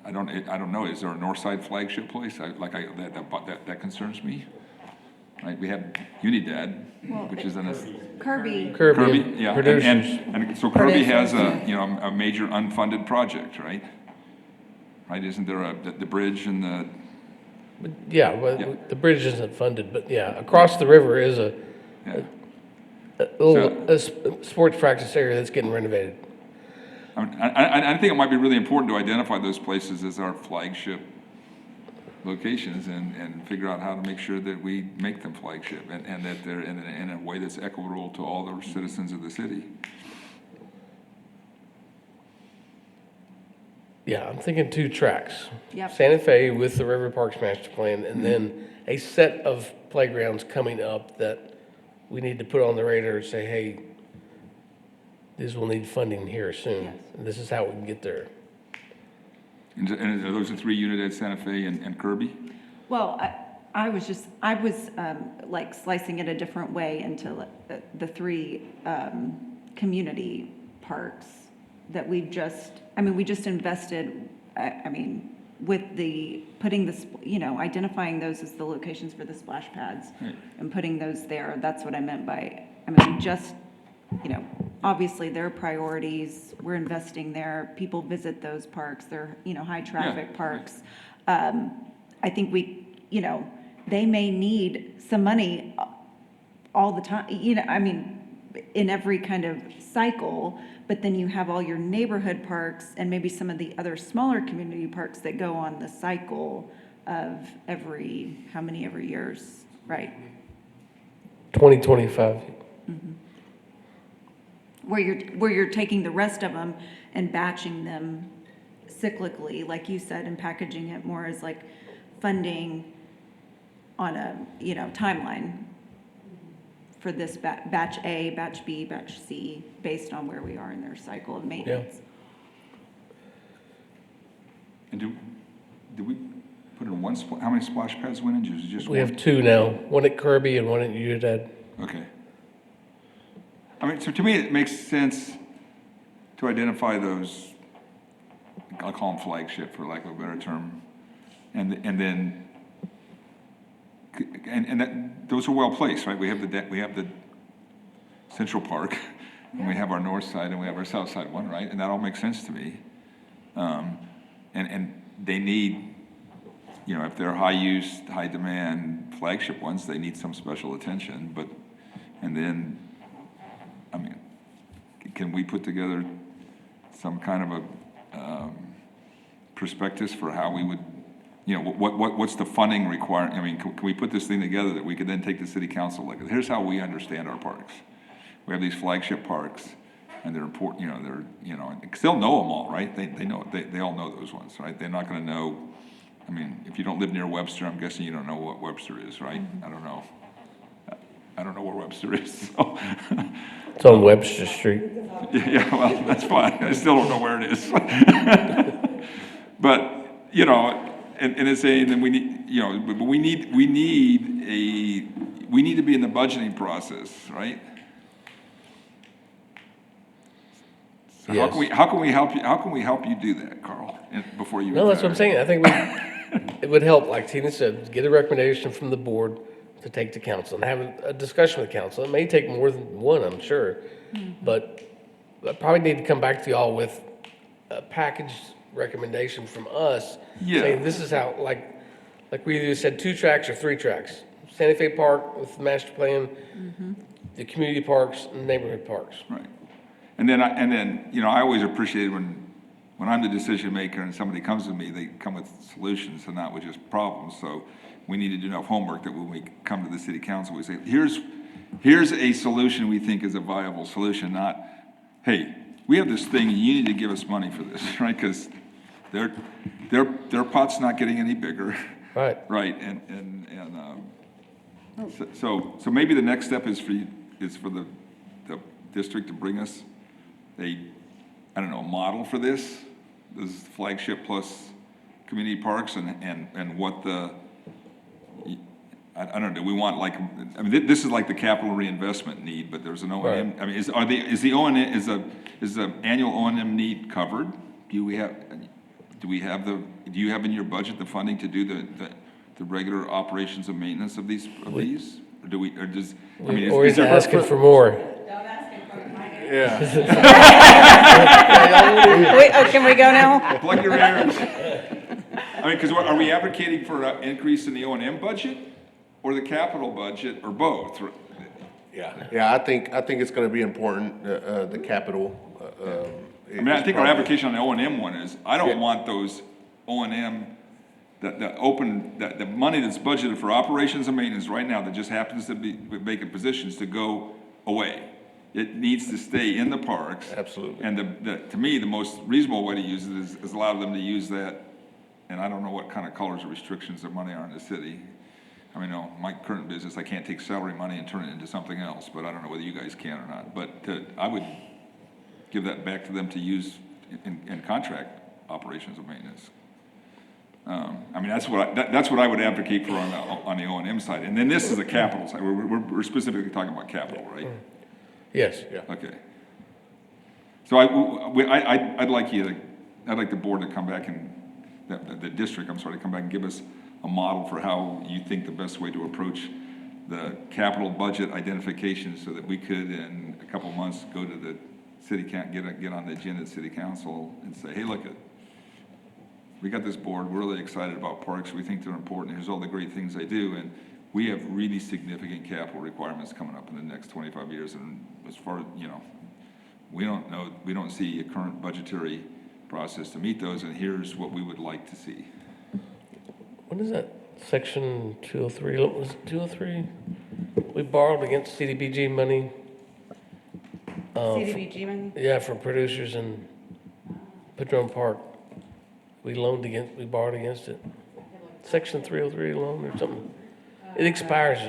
I don't know. Is there a Northside flagship place? That concerns me. Right? We have Unidad, which is Kirby. yeah. Producers. And so Kirby has a major unfunded project, right? Right? Isn't there the bridge and the? The bridge isn't funded, but across the river is a sports practice area that's getting renovated. I think it might be really important to identify those places as our flagship locations and figure out how to make sure that we make them flagship and that they're in a way that's equitable to all the citizens of the city. Yeah, I'm thinking 2 tracks. Yep. Santa Fe with the River Parks master plan, and then a set of playgrounds coming up that we need to put on the radar and say, hey, this will need funding here soon. Yes. And this is how we can get there. And are those the 3 Unidad, Santa Fe, and Kirby? Well, I was like slicing it a different way into the three community parks that we just invested, with the, putting this, identifying those as the locations for the splash pads and putting those there. That's what I meant by, obviously there are priorities, we're investing there, people visit those parks, they're, high traffic parks. I think they may need some money all the time, in every kind of cycle, but then you have all your neighborhood parks and maybe some of the other smaller community parks that go on the cycle of every years, right? 2025. Where you're taking the rest of them and batching them cyclically, like you said, and packaging it more as like funding on a, timeline for this batch A, batch B, batch C, based on where we are in their cycle of maintenance. And do we put in how many splash pads went in? Just We one? have two now, one at Kirby and one at Unidad. Okay. So to me, it makes sense to identify those, I'll call them flagship for lack of a better term, and then those are well placed, right? We have the Central Park, and we have our north side, and we have our south side one, right? And that all makes sense to me. And they need, if they're high use, high demand flagship ones, they need some special attention. And then, can we put together some kind of a prospectus for how we would, what's the funding requirement? Can we put this thing together that we could then take to city council? Like, here's how we understand our parks. We have these flagship parks, and they're important. Because they'll know them all, right? They know they all know those ones, right? They're not going to know. If you don't live near Webster, I'm guessing you don't know what Webster is, right? I don't know. I don't know where Webster is. So. It's on Webster Street. Yeah, well, that's fine. I still don't know where it is. But, and it's saying that we need, but we need to be in the budgeting process, right? So Yes. how can we help you do that, Carl, before you No, that's what I'm retire? saying. I think it would help, like Tina said, get a recommendation from the board to take to council and have a discussion with council. It may take more than one, I'm sure. But I probably need to come back to y'all with a packaged recommendation from us. Yeah. Saying this is how, like we either said 2 tracks or 3 tracks. Santa Fe Park with the master plan, the community parks and neighborhood parks. Right. And then I always appreciate when I'm the decision maker and somebody comes to me, they come with solutions and not with just problems. So we need to do enough homework that when we come to the city council, we say, here's a solution we think is a viable solution, not, hey, we have this thing and you need to give us money for this, right? Because their pot's not getting any bigger. Right. Right. So maybe the next step is for the district to bring us a model for this. This is flagship plus community parks and what the, I don't know, do we want this is like the capital reinvestment need, but there's an O&M. Right. Is the annual O&M need covered? Do you have in your budget the funding to do the regular operations and maintenance of these? Or do we, or does, Or is there asking for more? Yeah. Can we go now? plug your ears. Because are we advocating for an increase in the O&M budget or the capital budget or both? Yeah, I think it's going to be important, the capital. I think our application on the O&M one is, I don't want those O&M, the money that's budgeted for operations and maintenance right now that just happens to be vacant positions to go away. It needs to stay in the parks. Absolutely. And to me, the most reasonable way to use it is allow them to use that. And I don't know what kind of colors or restrictions of money are in the city. My current business, I can't take salary money and turn it into something else, but I don't know whether you guys can or not. But I would give that back to them to use in contract operations and maintenance. I mean, that's what I would advocate for on the O&M side. And then this is the capital side. We're specifically talking about capital, right? Yes, yeah. Okay. So I'd like the board to come back and, the district, I'm sorry, to come back and give us a model for how you think the best way to approach the capital budget identification so that we could, in a couple months, go to the city get on the agenda of city council and say, hey, look, we got this board, we're really excited about parks, we think they're important, here's all the great things they do, and we have really significant capital requirements coming up in the next 25 years, and as far as, we don't see a current budgetary process to meet those, and here's what we would like to see. What is that? Section 203, what was it, 203? We borrowed against CDBG money. CDBG money? Yeah, for producers in Padron Park. We borrowed against it. Section 303 loan or something. It expires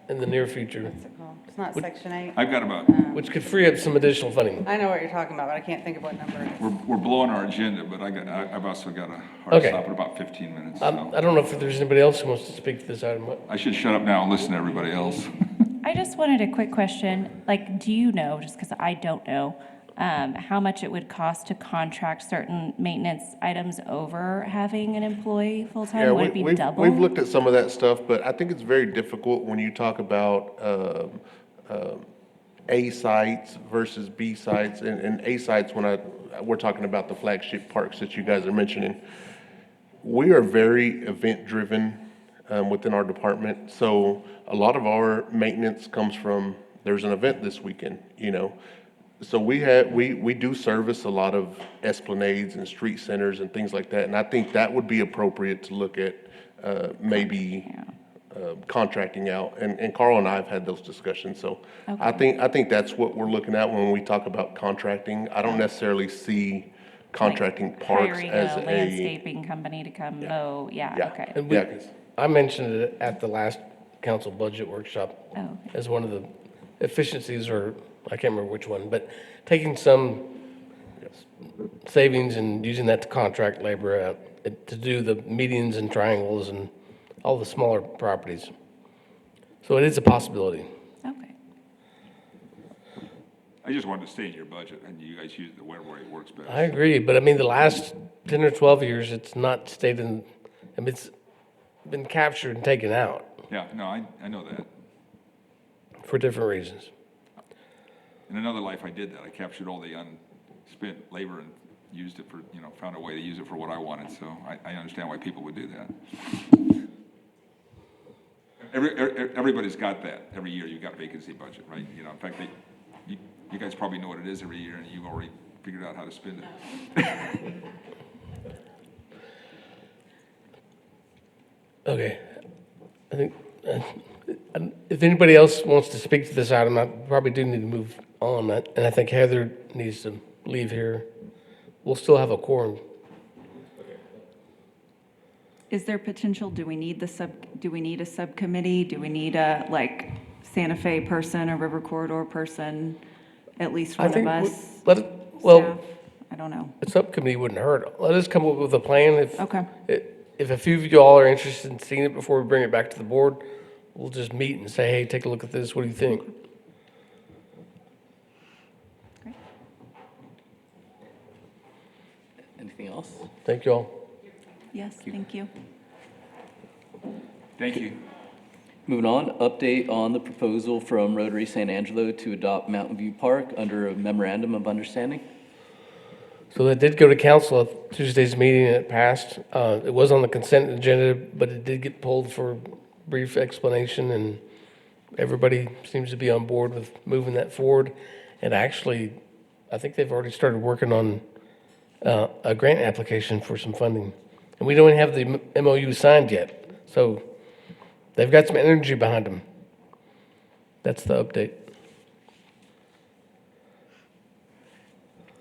in the near future, What's it called? It's not section 8. I've got about, which could free up some additional funding. I know what you're talking about, but I can't think of what number it is. we're blowing our agenda, but I've also got a hard Okay. stop in about 15 minutes, I so. don't know if there's anybody else who wants to speak to this item. I should shut up now and listen to everybody else. I just wanted a quick question. Like, do you know, just because I don't know, how much it would cost to contract certain maintenance items over having an employee full-time? Would it be double? We've looked at some of that stuff, but I think it's very difficult when you talk about A sites versus B sites. And A sites, we're talking about the flagship parks that you guys are mentioning. We are very event-driven within our department. So a lot of our maintenance comes from, there's an event this weekend, So we do service a lot of esplanades and street centers and things like that. And I think that would be appropriate to look at maybe contracting out. And Carl and I have had those discussions. So I think that's what we're looking at when we talk about contracting. I don't necessarily see contracting parks Hiring as a landscaping company to come mow, okay. And Yeah, 'cause I mentioned it at the last council budget workshop Oh, as one of the efficiencies, or I can't remember which one, but taking some savings and using that to contract labor out to do the medians and triangles and all the smaller properties. So it is a possibility. okay. I just wanted to stay in your budget, and you guys use it wherever it works best. I agree, but I mean, the last 10 or 12 years, it's not stayed in, I mean, it's been captured and taken out Yeah, no, I know that. for different reasons. In another life, I did that. I captured all the unspent labor and used it for, found a way to use it for what I wanted. So I understand why people would do that. Everybody's got that. Every year you've got a vacancy budget, right? In fact, you guys probably know what it is every year, and you've already figured out how to spend it. Okay. I think, if anybody else wants to speak to this item, I probably do need to move on. And I think Heather needs to leave here. We'll still have a quorum. Is there potential, do we need a subcommittee? Do we need a, Santa Fe person, a River Corridor person, at least I one of think us? well, Staff? I don't know. a subcommittee wouldn't hurt. Let us come up with a plan. Okay. If a few of you all are interested in seeing it before we bring it back to the board, we'll just meet and say, hey, take a look at this. What do you think? Great. Anything else? Thank you all. Yes, thank you. Thank you. Moving on, update on the proposal from Rotary San Angelo to adopt Mountain View Park under a memorandum of understanding. So that did go to council at Tuesday's meeting and it passed. It was on the consent agenda, but it did get pulled for brief explanation, and everybody seems to be on board with moving that forward. And actually, I think they've already started working on a grant application for some funding. And we don't even have the MOU signed yet. So they've got some energy behind them. That's the update.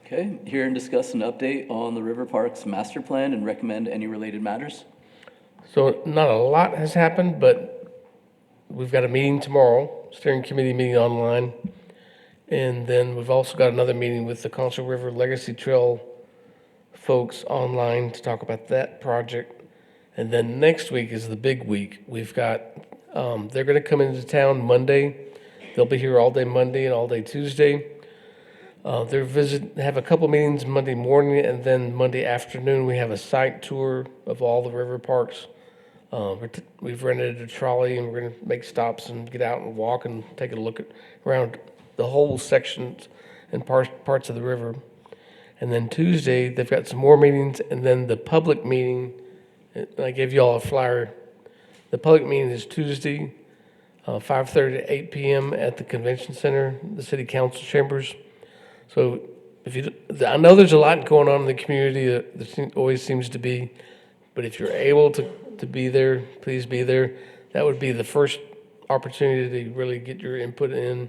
Okay, here and discuss an update on the River Parks master plan and recommend any related matters. So not a lot has happened, but we've got a meeting tomorrow, steering committee meeting online. And then we've also got another meeting with the Concho River Legacy Trail folks online to talk about that project. And then next week is the big week. We've got, they're gonna come into town Monday. They'll be here all day Monday and all day Tuesday. Have a couple meetings Monday morning, and then Monday afternoon, we have a site tour of all the river parks. We've rented a trolley, and we're gonna make stops and get out and walk and take a look around the whole sections and parts of the river. And then Tuesday, they've got some more meetings, and then the public meeting, and I gave you all a flyer. The public meeting is Tuesday, 5:30 to 8 p.m. at the Convention Center, the City Council Chambers. So I know there's a lot going on in the community, there always seems to be, but if you're able to be there, please be there. That would be the first opportunity to really get your input in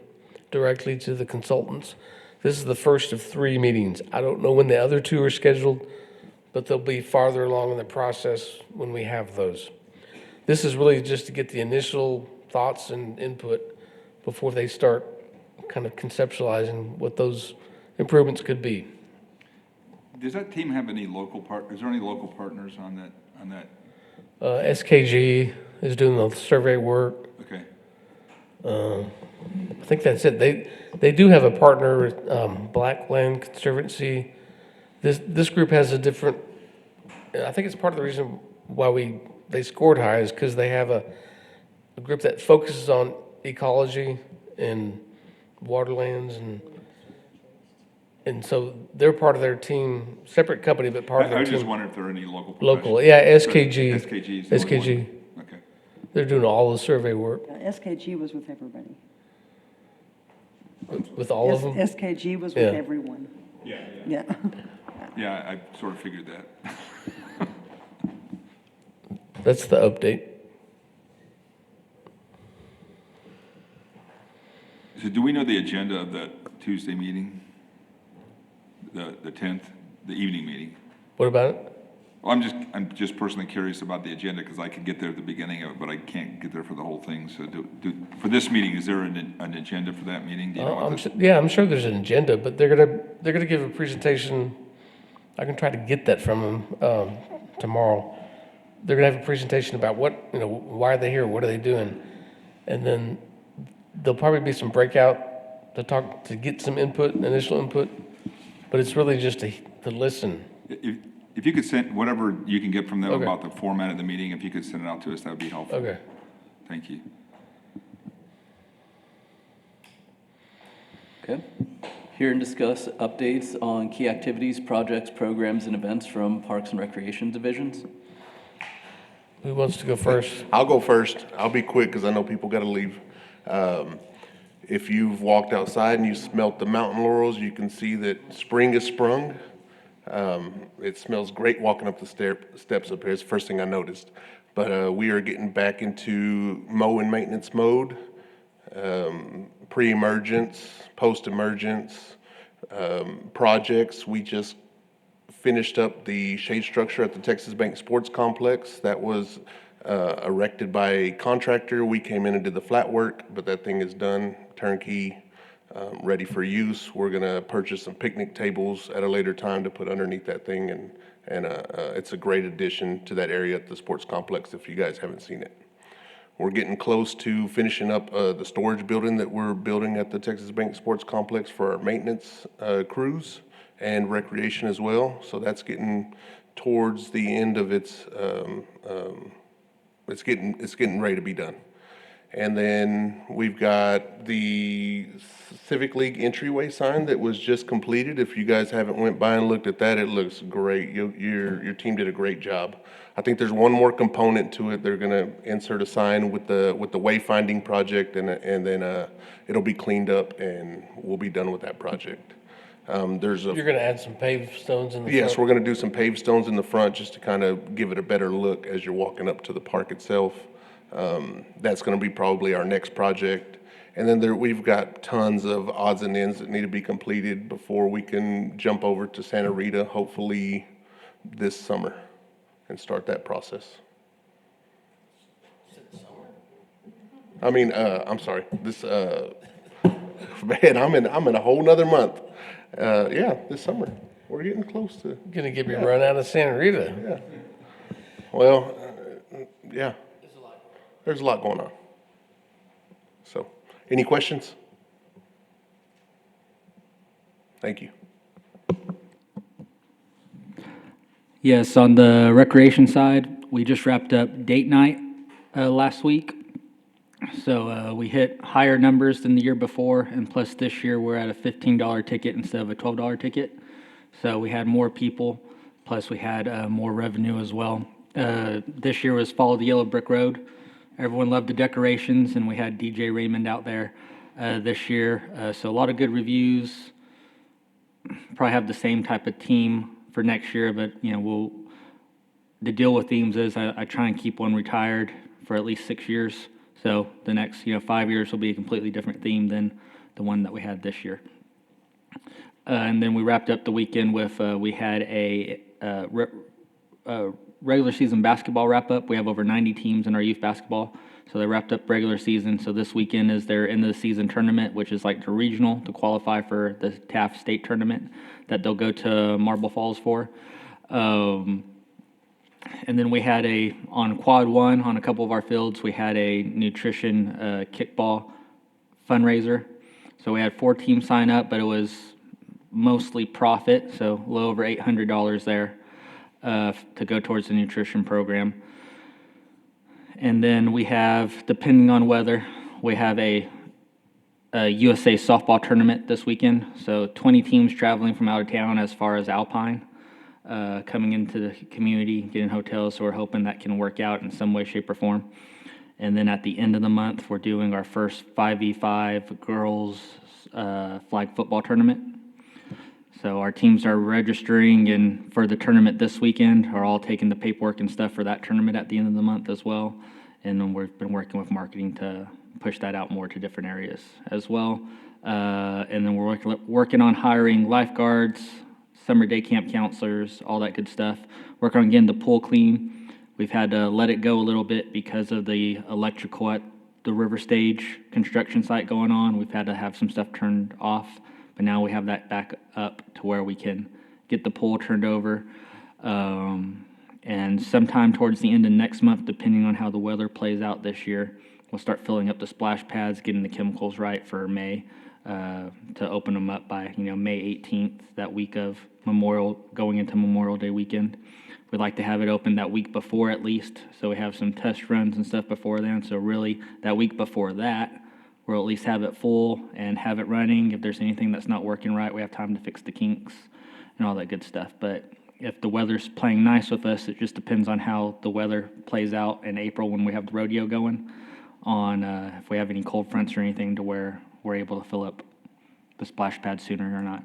directly to the consultants. This is the first of 3 meetings. I don't know when the other 2 are scheduled, but they'll be farther along in the process when we have those. This is really just to get the initial thoughts and input before they start kind of conceptualizing what those improvements could be. Does that team have any is there any local partners on that? SKG is doing the survey work. Okay. I think that's it. They do have a partner with Black Land Conservancy. This group has a different, I think it's part of the reason why they scored high is because they have a group that focuses on ecology and waterlands, and so they're part of their team, separate company, but part of their I was team. just wondering if there are any local Local, professionals. yeah, SKG. SKG is the only SKG. one. Okay. They're doing all the survey work SKG was with everybody. with all of them. SKG was Yeah. with everyone. Yeah. Yeah, I sort of figured that. That's the update. So do we know the agenda of that Tuesday meeting? The 10th, the evening meeting? What about it? Well, I'm just personally curious about the agenda because I could get there at the beginning of it, but I can't get there for the whole thing. So for this meeting, is there an agenda for that meeting? Do you know what I'm sure there's an agenda, but they're gonna give a presentation. I can try to get that from them tomorrow. They're gonna have a presentation about why are they here, what are they doing, and then there'll probably be some breakout to get some initial input, but it's really just to listen. If you could send whatever you can get from them Okay. about the format of the meeting, if you could send it out to us, that would be helpful. Okay. Thank you. Okay. Hear and discuss updates on key activities, projects, programs, and events from Parks and Recreation divisions. Who wants to go first? I'll go first. I'll be quick because I know people got to leave. If you've walked outside and you smelt the mountain laurels, you can see that spring is sprung. It smells great walking up the steps up here. It's the first thing I noticed. But we are getting back into mow and maintenance mode, pre-emergence, post-emergence projects. We just finished up the shade structure at the Texas Bank Sports Complex. That was erected by a contractor. We came in and did the flat work, but that thing is done, turnkey, ready for use. We're gonna purchase some picnic tables at a later time to put underneath that thing, and it's a great addition to that area at the sports complex if you guys haven't seen it. We're getting close to finishing up the storage building that we're building at the Texas Bank Sports Complex for our maintenance crews and recreation as well. So that's getting towards the end of it's getting ready to be done. And then we've got the Civic League entryway sign that was just completed. If you guys haven't went by and looked at that, it looks great. Your team did a great job. I think there's one more component to it. They're gonna insert a sign with the wayfinding project, and then it'll be cleaned up and we'll be done with that project. You're gonna add some paved stones in the front? Yes, we're gonna do some paved stones in the front just to kind of give it a better look as you're walking up to the park itself. That's gonna be probably our next project. And then we've got tons of odds and ends that need to be completed before we can jump over to Santa Rita, hopefully this summer, and start that process. I'm sorry, man, I'm in a whole nother month. Yeah, this summer. We're getting close to. Gonna get me run out of Santa Rita. Yeah. Well, Yeah. There's a lot going on. So, any questions? Thank you. Yes, on the recreation side, we just wrapped up date night last week. So we hit higher numbers than the year before, and plus this year we're at a $15 ticket instead of a $12 ticket. So we had more people, plus we had more revenue as well. This year was Follow the Yellow Brick Road. Everyone loved the decorations, and we had DJ Raymond out there this year. So a lot of good reviews. Probably have the same type of team for next year, but the deal with themes is I try and keep one retired for at least 6 years. So the next 5 years will be a completely different theme than the one that we had this year. And then we wrapped up the weekend with we had a regular season basketball wrap up. We have over 90 teams in our youth basketball, so they wrapped up regular season. So this weekend is their end of the season tournament, which is like the regional to qualify for the TAF state tournament that they'll go to Marble Falls for. And then we had on quad one on a couple of our fields, we had a nutrition kickball fundraiser. So we had 4 teams sign up, but it was mostly profit, so a little over $800 there to go towards the nutrition program. And then we have, depending on weather, we have a USA softball tournament this weekend. So 20 teams traveling from out of town as far as Alpine, coming into the community, getting hotels. So we're hoping that can work out in some way, shape, or form. And then at the end of the month, we're doing our first 5v5 girls flag football tournament. So our teams are registering and for the tournament this weekend, are all taking the paperwork and stuff for that tournament at the end of the month as well. And then we've been working with marketing to push that out more to different areas as well. And then we're working on hiring lifeguards, summer day camp counselors, all that good stuff. Work on getting the pool clean. We've had to let it go a little bit because of the electrical at the River Stage construction site going on. We've had to have some stuff turned off, but now we have that back up to where we can get the pool turned over. And sometime towards the end of next month, depending on how the weather plays out this year, we'll start filling up the splash pads, getting the chemicals right for May, to open them up by May 18th, that week of going into Memorial Day weekend. We'd like to have it open that week before at least, so we have some test runs and stuff before then. So really, that week before that, we'll at least have it full and have it running. If there's anything that's not working right, we have time to fix the kinks and all that good stuff. But if the weather's playing nice with us, it just depends on how the weather plays out in April when we have the rodeo going on, if we have any cold fronts or anything to where we're able to fill up the splash pad sooner or not.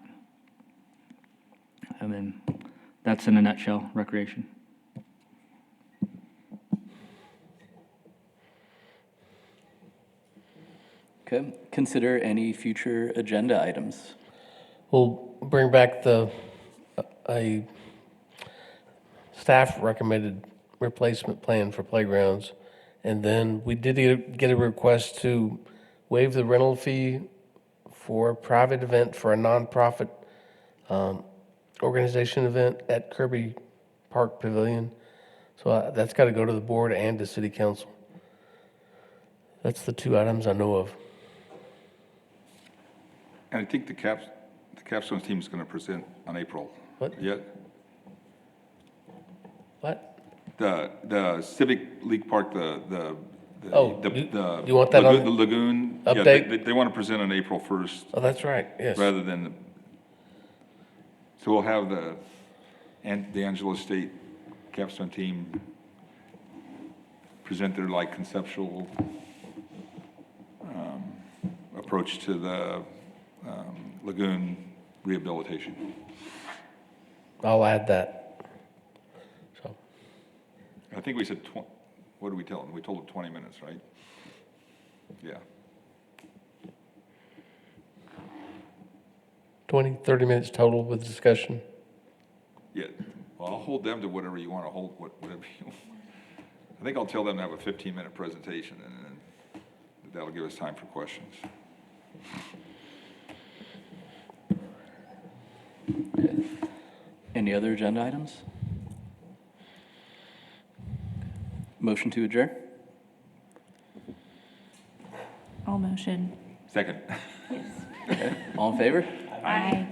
And then that's in a nutshell, recreation. Okay, consider any future agenda items. We'll bring back a staff recommended replacement plan for playgrounds. And then we did get a request to waive the rental fee for a private event for a nonprofit organization event at Kirby Park Pavilion. So that's got to go to the board and to city council. That's the 2 items I know of. And I think the capstone team is going to present on April. What? Yeah. What? The Civic League Park, the you want that on the lagoon update? Yeah, they want to present on April 1st. Oh, that's right, yes. Rather than, so we'll have the Angelo State capstone team present their conceptual approach to the lagoon rehabilitation. I'll add that. So, I think we said, what did we tell them? We told them 20 minutes, right? Yeah. 20, 30 minutes total with discussion. Yeah. Well, I'll hold them to whatever you want to hold, whatever you want. I think I'll tell them to have a 15-minute presentation, and then that'll give us time for questions. Any other agenda items? Motion to adjourn? All motion. Second. Okay, all in favor? Aye.